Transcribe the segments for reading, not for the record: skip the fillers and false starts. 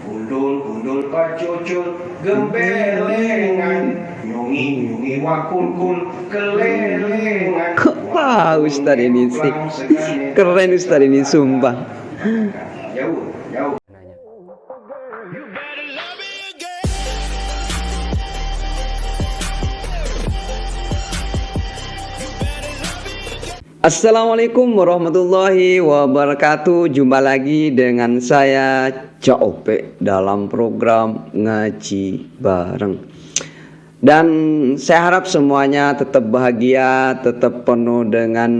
Gundul pacucut gembelengan, nyungi wakul kelelengan. Wah, Ustadz ini sih keren, Ustadz ini sumpah. Jauh. Assalamualaikum warahmatullahi wabarakatuh. Jumpa lagi dengan saya Cak Ope dalam program Ngaji Bareng. Dan saya harap semuanya tetap bahagia, tetap penuh dengan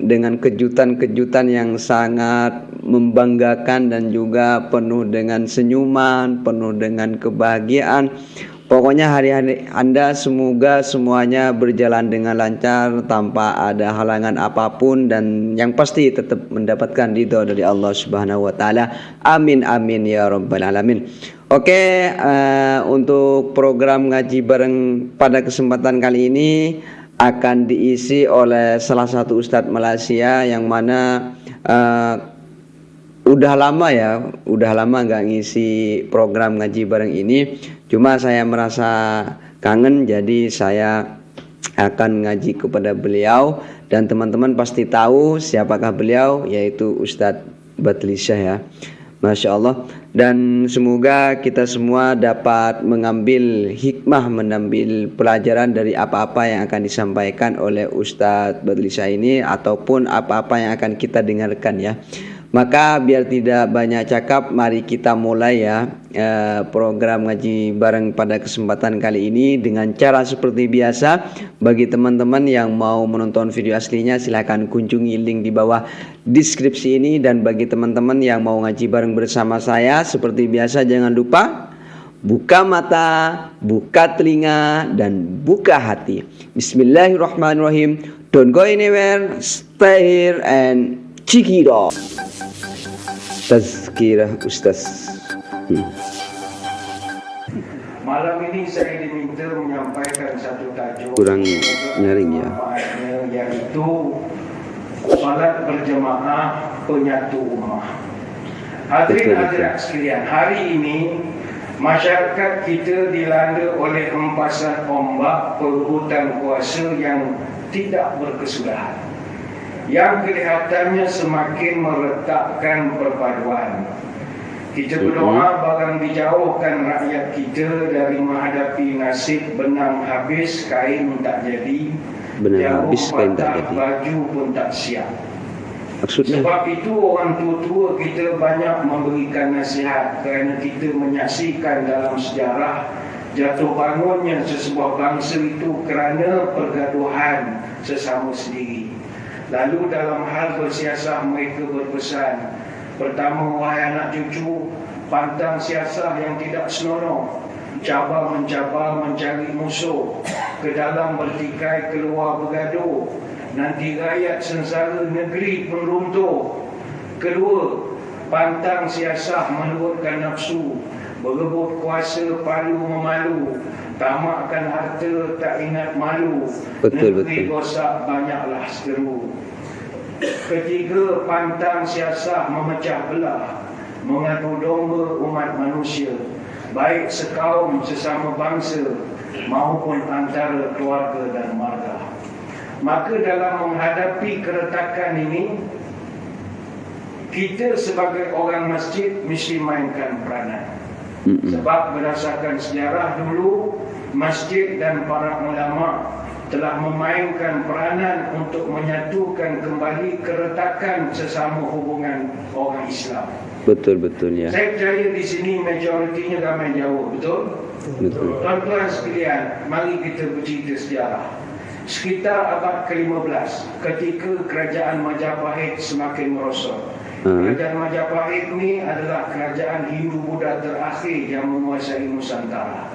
dengan kejutan-kejutan yang sangat membanggakan dan juga penuh dengan senyuman, penuh dengan kebahagiaan. Pokoknya hari-hari Anda semoga semuanya berjalan dengan lancar tanpa ada halangan apapun, dan yang pasti tetap mendapatkan ridho dari Allah Subhanahu wa taala. Amin amin ya rabbal alamin. Oke, untuk program ngaji bareng pada kesempatan kali ini akan diisi oleh salah satu ustadz Malaysia yang mana udah lama nggak ngisi program ngaji bareng ini. Cuma saya merasa kangen, jadi saya akan ngaji kepada beliau, dan teman-teman pasti tahu siapakah beliau, yaitu Ustadz Batlisyah ya. Masya Allah. Dan semoga kita semua dapat mengambil hikmah, mengambil pelajaran dari apa-apa yang akan disampaikan oleh Ustadz Batlisyah ini, ataupun apa-apa yang akan kita dengarkan ya. Maka biar tidak banyak cakap, mari kita mulai ya program ngaji bareng pada kesempatan kali ini dengan cara seperti biasa. Bagi teman-teman yang mau menonton video aslinya, silahkan kunjungi link di bawah deskripsi ini. Dan bagi teman-teman yang mau ngaji bareng bersama saya, seperti biasa jangan lupa buka mata, buka telinga, dan buka hati. Bismillahirrahmanirrahim. Don't go anywhere, stay here and check it out. Tazkirah Ustaz. Malam ini saya diminta menyampaikan satu tajuk Kurang nyaring ya. Yaitu salat berjemaah penyatu ummah. Hadirin hadirat sekalian, hari ini masyarakat kita dilanda oleh hempasan ombak perhutang kuasa yang tidak berkesudahan, yang kelihatannya semakin meretakkan perpaduan. Kita berdoa barang dijauhkan rakyat kita dari menghadapi nasib benang habis kain tak jadi, Benang habis kain tak jadi, baju pun tak siap. Maksudnya? Sebab itu orang tua-tua kita banyak memberikan nasihat, kerana kita menyaksikan dalam sejarah jatuh bangunnya sesebuah bangsa itu kerana pergaduhan sesama sendiri. Lalu dalam hal bersiasah mereka berpesan, pertama, wahai anak cucu, pantang siasah yang tidak senonoh, cabar mencabar mencari musuh, ke dalam bertikai keluar bergaduh, nanti rakyat sengsara negeri pun runtuh. Kedua, pantang siasah menurutkan nafsu, berebut kuasa palu memalu, tamakkan harta tak ingat malu, negeri rosak banyaklah seteru. Ketiga, pantang siasah memecah belah, mengadu domba umat manusia, baik sekaum sesama bangsa maupun antara keluarga dan marga. Maka dalam menghadapi keretakan ini, kita sebagai orang masjid mesti mainkan peranan. Sebab berdasarkan sejarah dulu, masjid dan para ulama telah memainkan peranan untuk menyatukan kembali keretakan sesama hubungan orang Islam. Betul ya. Saya percaya di sini majoritinya ramai Jawa, betul? Tuan-tuan sekalian, mari kita bercerita sejarah. Sekitar abad ke-15, ketika kerajaan Majapahit semakin merosot. Kerajaan Majapahit ini adalah kerajaan Hindu-Buddha terakhir yang menguasai Nusantara.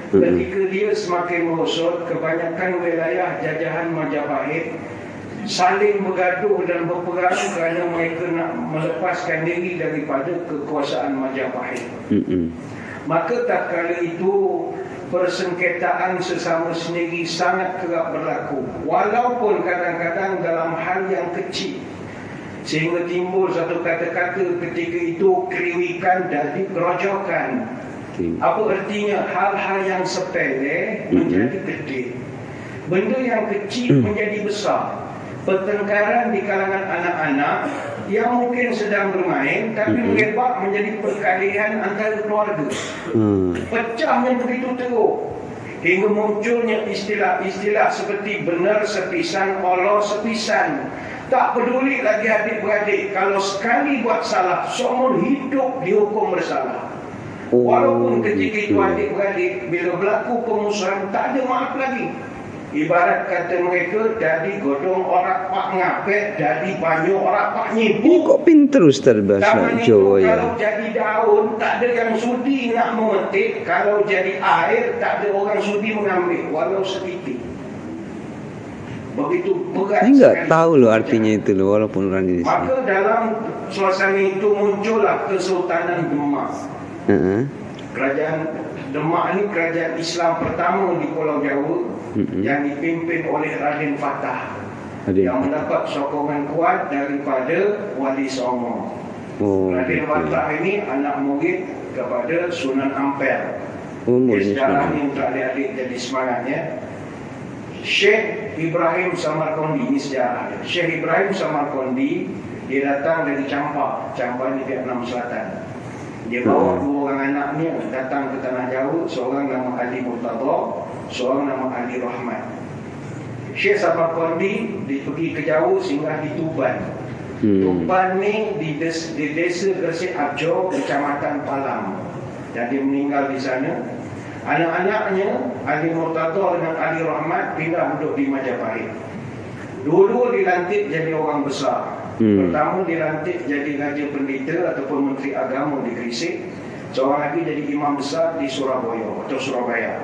Ketika dia semakin merosot, kebanyakan wilayah jajahan Majapahit saling bergaduh dan berperang kerana mereka nak melepaskan diri daripada kekuasaan Majapahit. Maka tak kala itu persengketaan sesama sendiri sangat kerap berlaku, walaupun kadang-kadang dalam hal yang kecil. Sehingga timbul satu kata-kata ketika itu kriwikan dan kerojokan. Apa artinya? Hal-hal yang sepele menjadi gede, benda yang kecil menjadi besar. Pertengkaran di kalangan anak-anak yang mungkin sedang bermain tapi melebar menjadi perkelahian antara keluarga. Pecahnya begitu teruk hingga munculnya istilah-istilah seperti benar sepisan, Allah sepisan. Tak peduli lagi adik-beradik, kalau sekali buat salah, semua hidup dihukum bersalah. Walaupun ketika itu adik-beradik, bila berlaku pemusuhan, tak ada maaf lagi. Ibarat kata mereka, jadi godong orang pak ngapet, jadi banyak orang pak nyibu. Kok pinter Ustaz bahasa Jawa ya? Kalau jadi daun, tak ada yang sudi nak memetik. Kalau jadi air, tak ada orang sudi mengambil, walau setitik. Begitu berat. Saya nggak tahu loh artinya itu loh, walaupun orang Indonesia. Maka dalam suasana itu muncullah Kesultanan Demak. Kerajaan Demak ini kerajaan Islam pertama di Pulau Jawa yang dipimpin oleh Raden Fatah, yang mendapat sokongan kuat daripada Wali Songo. Raden Fatah ini anak murid kepada Sunan Ampel. Sejarah ini untuk adik-adik jadi semangatnya. Syekh Ibrahim Samarkandi, ini sejarah. Syekh Ibrahim Samarkandi, dia datang dari Champa di Vietnam Selatan. Dia bawa dua orang anaknya datang ke Tanah Jawa, seorang nama Ali Murtada, seorang nama Ali Rahmat. Syekh Samarkandi dia pergi ke Jawa singgah di Tuban. Tuban ni di desa Gresik Arjo, Kecamatan Palang. Dan dia meninggal di sana. Anak-anaknya Ali Murtada dengan Ali Rahmat pindah duduk di Majapahit. Dua-dua dilantik jadi orang besar. Pertama dilantik jadi raja pendeta ataupun menteri agama di Gresik. Seorang lagi jadi imam besar di Surabaya.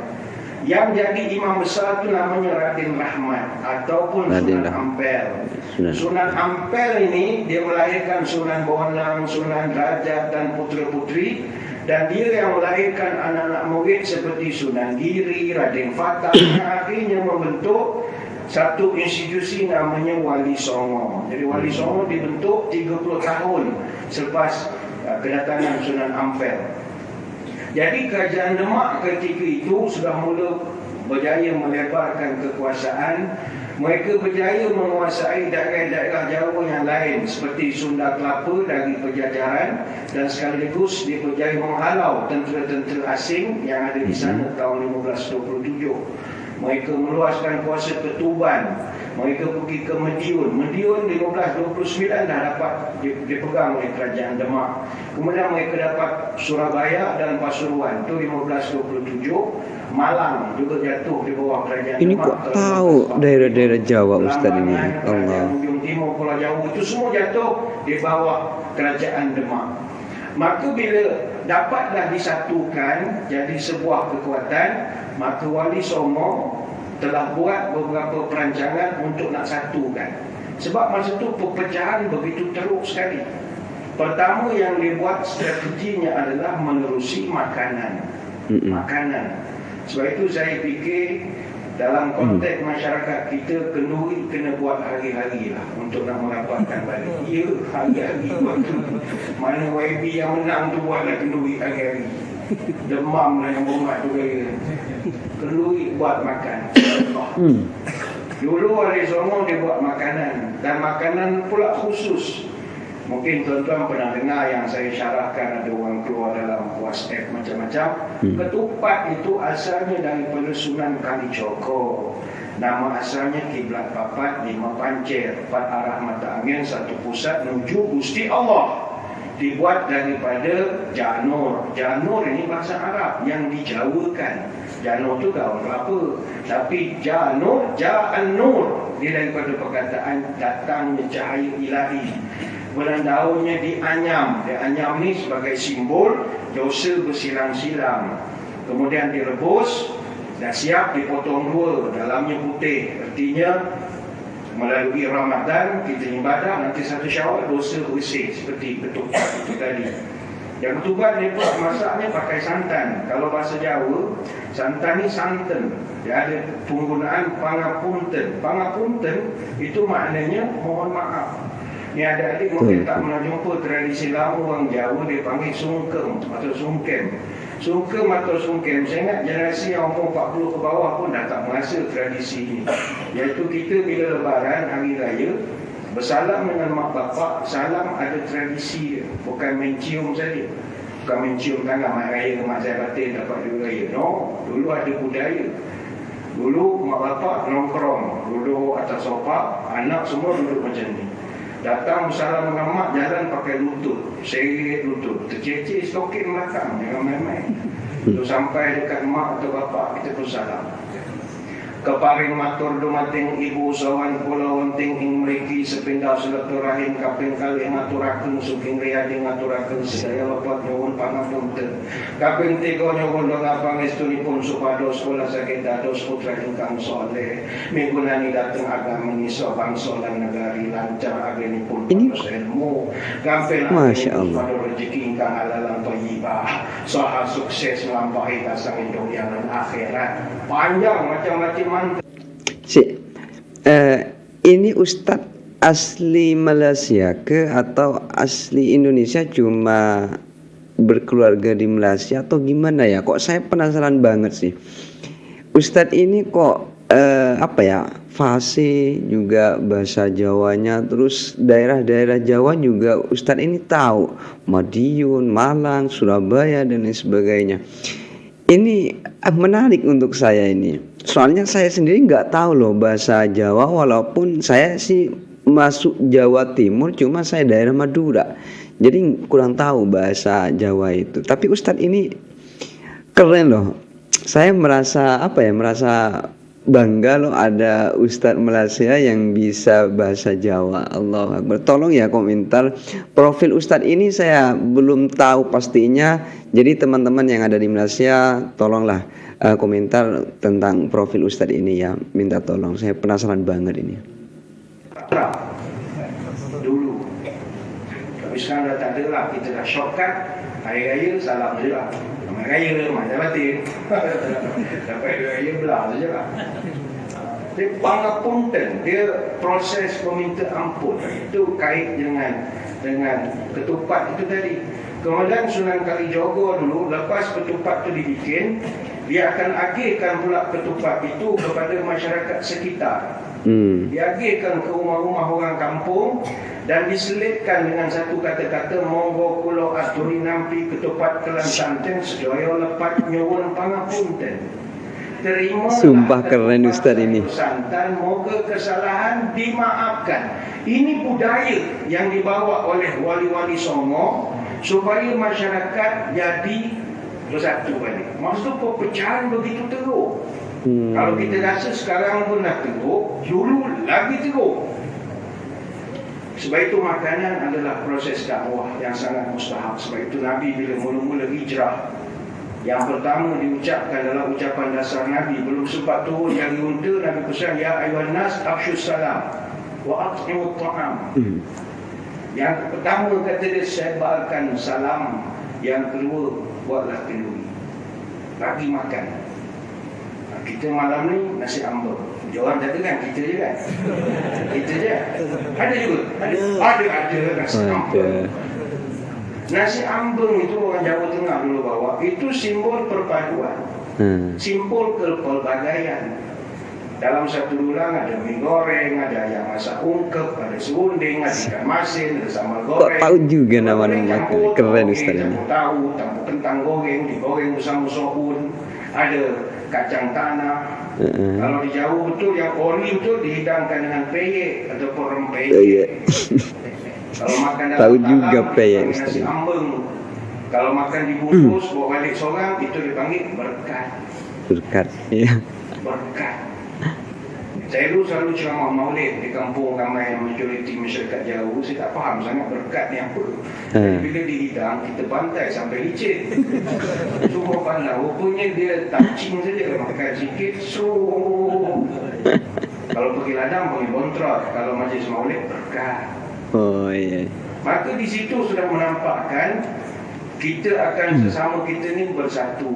Yang jadi imam besar itu namanya Raden Rahmat ataupun Sunan Ampel. Sunan Ampel ini dia melahirkan Sunan Bonang, Sunan Derajat dan putera-puteri. Dan dia yang melahirkan anak-anak murid seperti Sunan Giri, Raden Fatah, yang akhirnya membentuk satu institusi namanya Wali Songo. Jadi Wali Songo dibentuk 30 tahun selepas kedatangan Sunan Ampel. Jadi kerajaan Demak ketika itu sudah mula berjaya melebarkan kekuasaan. Mereka berjaya menguasai daerah-daerah Jawa yang lain seperti Sunda Kelapa dari penjajahan, dan sekaligus dia berjaya menghalau tentera-tentera asing yang ada di sana tahun 1527. Mereka meluaskan kuasa ke Tuban. Mereka pergi ke Madiun. Madiun 1529 dah dapat dipegang oleh kerajaan Demak. Kemudian mereka dapat Surabaya dan Pasuruan. Itu 1527. Malang juga jatuh di bawah kerajaan ini Demak. Kok tahu daerah-daerah Jawa Ustaz ini? Allah. Ujung Timur Pulau Jawa itu semua jatuh di bawah kerajaan Demak. Maka bila dapatlah disatukan jadi sebuah kekuatan, maka Wali Songo telah buat beberapa perancangan untuk nak satukan. Sebab masa itu perpecahan begitu teruk sekali. Pertama yang dibuat strateginya adalah menerusi makanan. Sebab itu saya fikir dalam konteks masyarakat kita, kenduri kena buat hari-hari lah untuk nak merapatkan balik. Ya, hari-hari buat tu. Mana YB yang menang tu buatlah kenduri hari-hari. Demam lah yang buat tu kaya. Kenduri buat makan. Dulu Wali Songo dia buat makanan, dan makanan pula khusus. Mungkin tuan-tuan pernah dengar yang saya syarahkan, ada orang keluar dalam WhatsApp macam-macam. Ketupat itu asalnya daripada Sunan Kalijogo. Nama asalnya kiblat papat, 5 pancir, 4 arah mata angin, 1 pusat menuju Gusti Allah. Dibuat daripada janur. Janur ini bahasa Arab yang dijawakan. Janur itu daun kelapa. Tapi janur, ja'an-nur, dia daripada perkataan datangnya cahaya ilahi. Kemudian daunnya dianyam. Dianyam ni sebagai simbol dosa bersilang-silang. Kemudian direbus, dah siap dipotong dua. Dalamnya putih. Artinya melalui Ramadan kita ibadah, nanti 1 Syawal dosa bersih seperti ketupat itu tadi. Yang ketupat ni pula masaknya pakai santan. Kalau bahasa Jawa, santan ni santen. Dia ada penggunaan pangapunten. Pangapunten itu maknanya mohon maaf. Ni adik-adik mungkin tak pernah jumpa tradisi lama orang Jawa dia panggil sungkem atau sungkem. Sungkem atau sungkem, saya ingat generasi yang umur 40 ke bawah pun dah tak merasa tradisi ini. Iaitu kita bila lebaran, hari raya, bersalam dengan mak bapak, salam ada tradisi dia. Bukan mencium saja. Bukan mencium tangan mak raya ke mak saya batin dapat duit raya. No, dulu ada budaya. Dulu mak bapak nongkrong, duduk atas sofa, anak semua duduk macam ni. Datang bersalam dengan mak, jalan pakai lutut, seret lutut, terceceh stokin belakang, jangan main-main. Tu sampai dekat mak atau bapak, kita pun salam. Keparing matur dumating ibu sawan kula wonting ing mriki sepindah silaturahim kaping kalih ngaturaken sugeng riyadi ngaturaken sedaya lepat nyuwun pangapunten. Kaping 3 nyuwun donga pangestunipun supados kula saged dados putra ingkang saleh migunani dhateng agami nisa bangsa lan negari lancar agenipun pados ilmu gampil Masyaallah rezeki ingkang halalan thayyibah saha sukses nglampahi kasang dunya lan akhirat. Panjang macam-macam. Ini Ustadz asli Malaysia ke atau asli Indonesia cuma berkeluarga di Malaysia atau gimana ya? Kok saya penasaran banget sih. Ustadz ini kok fasih juga bahasa Jawanya, terus daerah-daerah Jawa juga Ustadz ini tahu, Madiun, Malang, Surabaya dan lain sebagainya. Ini menarik untuk saya ini. Soalnya saya sendiri nggak tahu loh bahasa Jawa, walaupun saya sih masuk Jawa Timur, cuma saya daerah Madura. Jadi kurang tahu bahasa Jawa itu. Tapi Ustadz ini keren loh. Saya merasa merasa bangga loh ada Ustadz Malaysia yang bisa bahasa Jawa. Allahu Akbar. Tolong ya komentar profil Ustadz ini, saya belum tahu pastinya. Jadi teman-teman yang ada di Malaysia tolonglah komentar tentang profil Ustadz ini ya. Minta tolong, saya penasaran banget ini. Dulu. Tapi sekarang dah tak ada lah. Kita dah shortcut. Hari raya salam je lah. Hari raya macam batin. Dapat hari raya belah saja lah. Dia pangapunten, dia proses meminta ampun. Itu kait dengan ketupat itu tadi. Kemudian Sunan Kalijogo dulu, lepas ketupat itu dibikin, dia akan agihkan pula ketupat itu kepada masyarakat sekitar. Diagihkan ke rumah-rumah orang kampung dan diselitkan dengan satu kata-kata, monggo kula aturi nampi ketupat kelan santen sedaya lepat nyuwun pangapunten. Terimalah. Sumpah keren Ustaz ini. Santan, moga kesalahan dimaafkan. Ini budaya yang dibawa oleh wali-wali Songo supaya masyarakat jadi bersatu balik. Maksud perpecahan begitu teruk. Kalau kita rasa sekarang pun dah teruk, dulu lagi teruk. Sebab itu makanan adalah proses dakwah yang sangat mustahab. Sebab itu Nabi bila mula-mula hijrah, yang pertama diucapkan dalam ucapan dasar Nabi, belum sempat turun yang diunta, Nabi pesan, ya ayuhan nas afshus salam wa at'imut ta'am. Yang pertama kata dia, sebarkan salam. Yang kedua, buatlah kenduri, bagi makan. Kita malam ni nasi ambeng. Orang kata kan, kita je kan. Kita je. Ada juga. Ada nasi ambeng. Nasi ambeng itu orang Jawa Tengah dulu bawa. Itu simbol perpaduan. Simbol kepelbagaian. Dalam satu dulang ada mie goreng, ada ayam masak ungkep, ada serunding, ada ikan masin, ada sambal goreng. Kok tahu juga nama-nama keren Ustaz ini. Tahu, campur kentang goreng, digoreng bersama soun. Ada kacang tanah. Kalau di Jawa betul, yang ori itu dihidangkan dengan peyek ataupun rempeyek. Kalau makan dalam tahu juga peyek nasi ambeng. Kalau makan dibungkus bawa balik seorang, itu dipanggil berkat. Berkat, iya. Berkat. Saya dulu selalu ceramah maulid di kampung ramai majoriti masyarakat Jawa. Saya tak faham sangat berkat ni apa. Bila dihidang, kita bantai sampai licin. Semua pandang. Rupanya dia touching saja. Makan sikit, kalau pergi ladang, pergi bontrot. Kalau majlis maulid, berkat. Oh iya. Maka di situ sudah menampakkan kita akan sesama kita ni bersatu.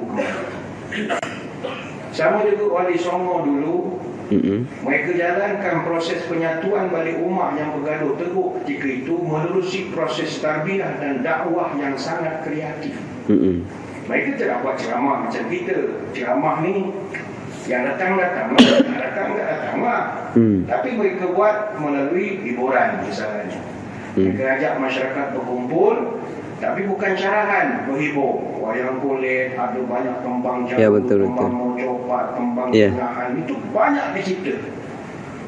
Sama juga Wali Songo dulu, Mereka jalankan proses penyatuan balik umat yang bergaduh teruk ketika itu menerusi proses tarbiyah dan dakwah yang sangat kreatif. Mereka tidak buat ceramah macam kita. Ceramah ni yang datang-datang lah. Tapi mereka buat melalui hiburan misalnya. Mereka ajak masyarakat berkumpul, tapi bukan carahan menghibur. Wayang kulit, ada banyak tembang jamu, tembang mojopat, tembang kenahan. Itu banyak dicipta.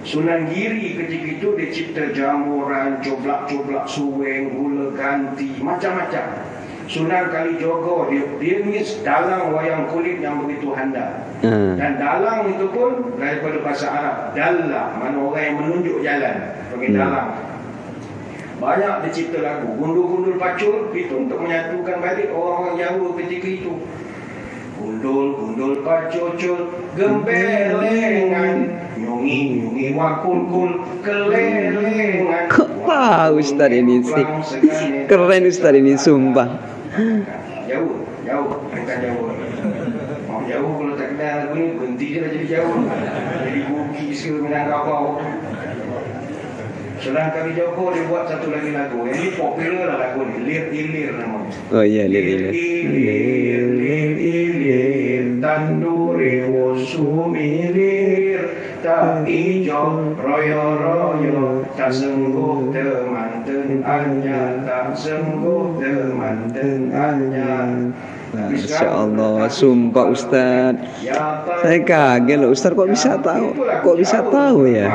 Sunan Giri ketika itu dia cipta jamuran, coblak-coblak suweng, gula ganti, macam-macam. Sunan Kalijogo dia ni dalang wayang kulit yang begitu handal. Dan dalang itu pun daripada bahasa Arab, dallah, mana orang yang menunjuk jalan, panggil dalang. Banyak dicipta lagu, gundul-gundul pacul itu untuk menyatukan balik orang-orang Jawa ketika itu. Gundul-gundul pacul, gembelengan, nyungi-nyungi wakul-kul, kelelengan. Wah, Ustaz ini sih keren, Ustaz ini sumpah. Jauh, bukan jauh. Mau jauh kalau tak kenal lagu ni, berhenti je lah jadi jauh. Jadi Bugis ke Minangkabau. Sunan Kalijogo dia buat satu lagi lagu. Yang ni popular lah lagu ni, Lir Ilir namanya. Oh iya, Lir Ilir, tanduri wosumilir, tak ijo royo tak sengguh temanten anya, tak sengguh temanten anya. Masya Allah, sumpah Ustaz. Saya kaget loh, Ustaz kok bisa tahu? Kok bisa tahu ya?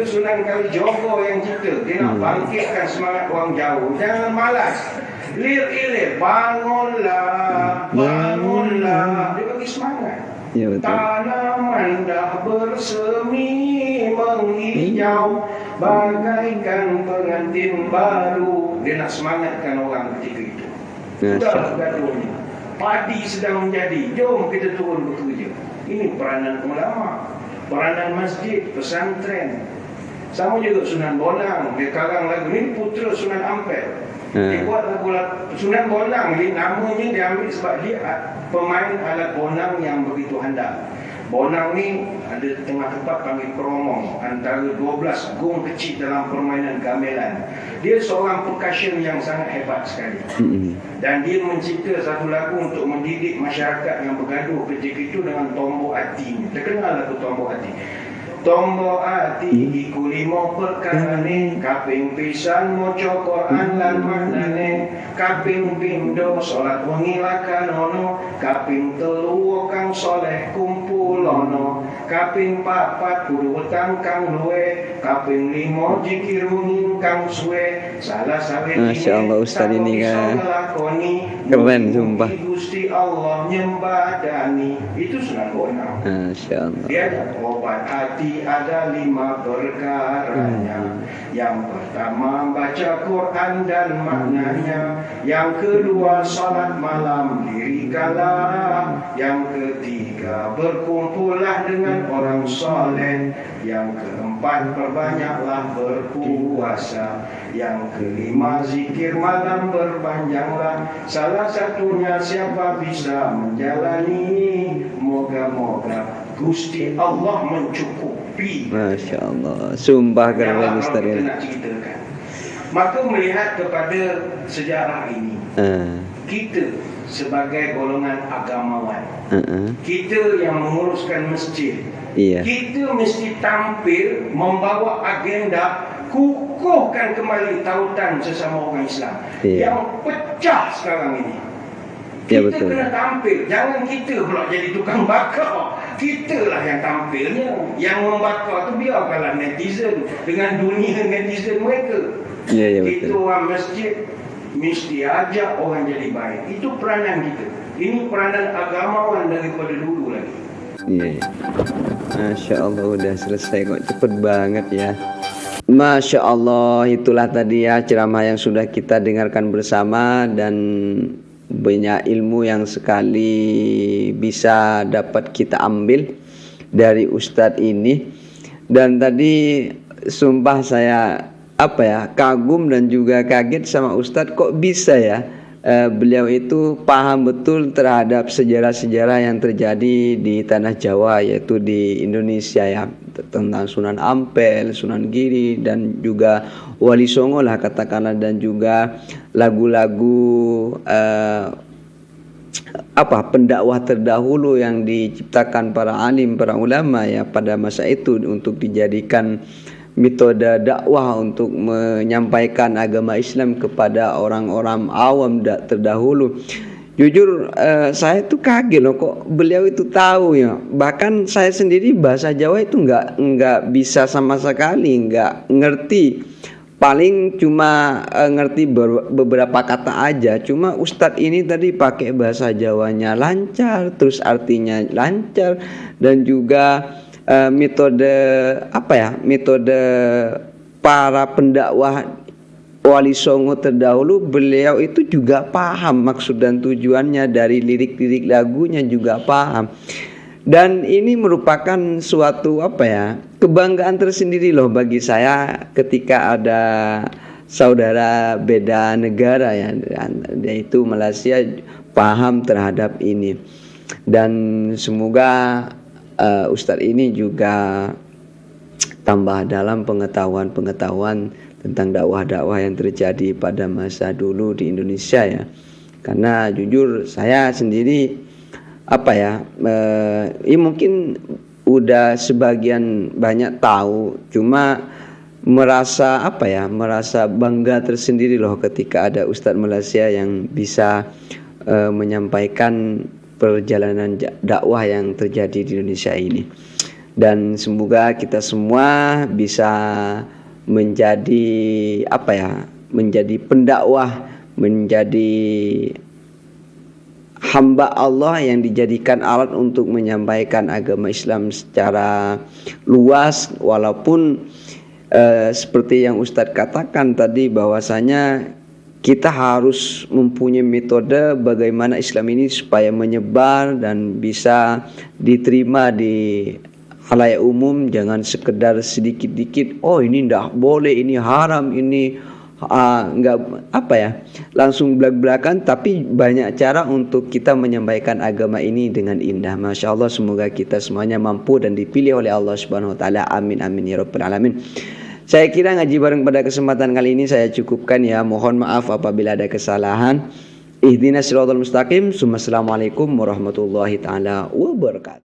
Sunan Kalijogo yang cipta. Dia nak bangkitkan semangat orang jauh. Jangan malas. Lir ilir, bangunlah. Dia bagi semangat. Ya, betul. Tanaman dah bersemi menghijau, bagaikan pengantin baru. Dia nak semangatkan orang ketika itu. Sudah gaduhnya. Padi sedang menjadi. Jom kita turun bekerja. Ini peranan ulama, peranan masjid, pesantren. Sama juga Sunan Bonang, dia karang lagu ni, putera Sunan Ampel. Dia buat lagu Sunan Bonang ni, namanya dia ambil sebab dia pemain alat bonang yang begitu handal. Bonang ni ada tengah tempat panggil kromong, antara 12 gong kecil dalam permainan gamelan. Dia seorang percussion yang sangat hebat sekali. Dan dia mencipta satu lagu untuk mendidik masyarakat yang bergaduh ketika itu dengan Tombok Ati. Terkenal lagu Tombok Ati. Tombok ati iku limo perkarane, kaping pisan maca Quran lan maknane, kaping pindho salat wengi lakanono, kaping telu kang saleh kumpulono, kaping papat kudu wetang kang luwe, kaping limo zikir wengi kang suwe, salah sawetine. Masya Allah, Ustaz ini kan keren sumpah. Gusti Allah nyembadani. Itu Sunan Bonang. Masya Allah. Dia ada obat hati, ada 5 perkaranya. Yang pertama baca Quran dan maknanya. Yang kedua salat malam dirikanlah. Yang ketiga berkumpullah dengan orang soleh. Yang keempat perbanyaklah berpuasa. Yang kelima zikir malam berpanjanglah. Salah satunya siapa bisa menjalani, moga-moga Gusti Allah mencukupi. Masya Allah, sumpah keren Ustaz ini. Maka melihat kepada sejarah ini, kita sebagai golongan agamawan, kita yang menguruskan masjid, kita mesti tampil membawa agenda kukuhkan kembali tautan sesama orang Islam yang pecah sekarang ini. Kita kena tampil. Jangan kita pula jadi tukang bakar. Kita lah yang tampilnya. Yang membakar tu biarkanlah netizen dengan dunia netizen mereka. Kita orang masjid mesti ajak orang jadi baik. Itu peranan kita. Ini peranan agamawan daripada dulu lagi. Masya Allah, udah selesai kok, cepet banget ya. Masya Allah, itulah tadi ya ceramah yang sudah kita dengarkan bersama, dan banyak ilmu yang sekali bisa dapat kita ambil dari Ustadz ini. Dan tadi sumpah saya kagum dan juga kaget sama Ustadz, kok bisa ya beliau itu paham betul terhadap sejarah-sejarah yang terjadi di tanah Jawa, yaitu di Indonesia ya, tentang Sunan Ampel, Sunan Giri, dan juga Wali Songo lah katakanlah, dan juga lagu-lagu pendakwah terdahulu yang diciptakan para alim, para ulama ya pada masa itu untuk dijadikan metode dakwah untuk menyampaikan agama Islam kepada orang-orang awam terdahulu. Jujur saya itu kaget loh, kok beliau itu tahu ya. Bahkan saya sendiri bahasa Jawa itu nggak bisa sama sekali, nggak ngerti. Paling cuma ngerti beberapa kata aja. Cuma Ustadz ini tadi pakai bahasa Jawanya lancar, terus artinya lancar, dan juga metode metode para pendakwah Wali Songo terdahulu, beliau itu juga paham maksud dan tujuannya, dari lirik-lirik lagunya juga paham. Dan ini merupakan suatu kebanggaan tersendiri loh bagi saya ketika ada saudara beda negara ya, yaitu Malaysia, paham terhadap ini. Dan semoga Ustadz ini juga tambah dalam pengetahuan tentang dakwah-dakwah yang terjadi pada masa dulu di Indonesia ya. Karena jujur saya sendiri mungkin udah sebagian banyak tahu, cuma merasa bangga tersendiri loh ketika ada Ustadz Malaysia yang bisa menyampaikan perjalanan dakwah yang terjadi di Indonesia ini. Dan semoga kita semua bisa menjadi menjadi pendakwah, menjadi hamba Allah yang dijadikan alat untuk menyampaikan agama Islam secara luas. Walaupun seperti yang Ustadz katakan tadi, bahwasanya kita harus mempunyai metode bagaimana Islam ini supaya menyebar dan bisa diterima di khalayak umum. Jangan sekedar sedikit-dikit, oh ini ndak boleh, ini haram, ini langsung belak-belakan. Tapi banyak cara untuk kita menyampaikan agama ini dengan indah. Masya Allah, semoga kita semuanya mampu dan dipilih oleh Allah Subhanahu Wa Taala. Amin amin ya rabbal alamin. Saya kira ngaji bareng pada kesempatan kali ini saya cukupkan ya. Mohon maaf apabila ada kesalahan. Ihdinas siratal mustaqim. Assalamualaikum warahmatullahi taala wabarakatuh.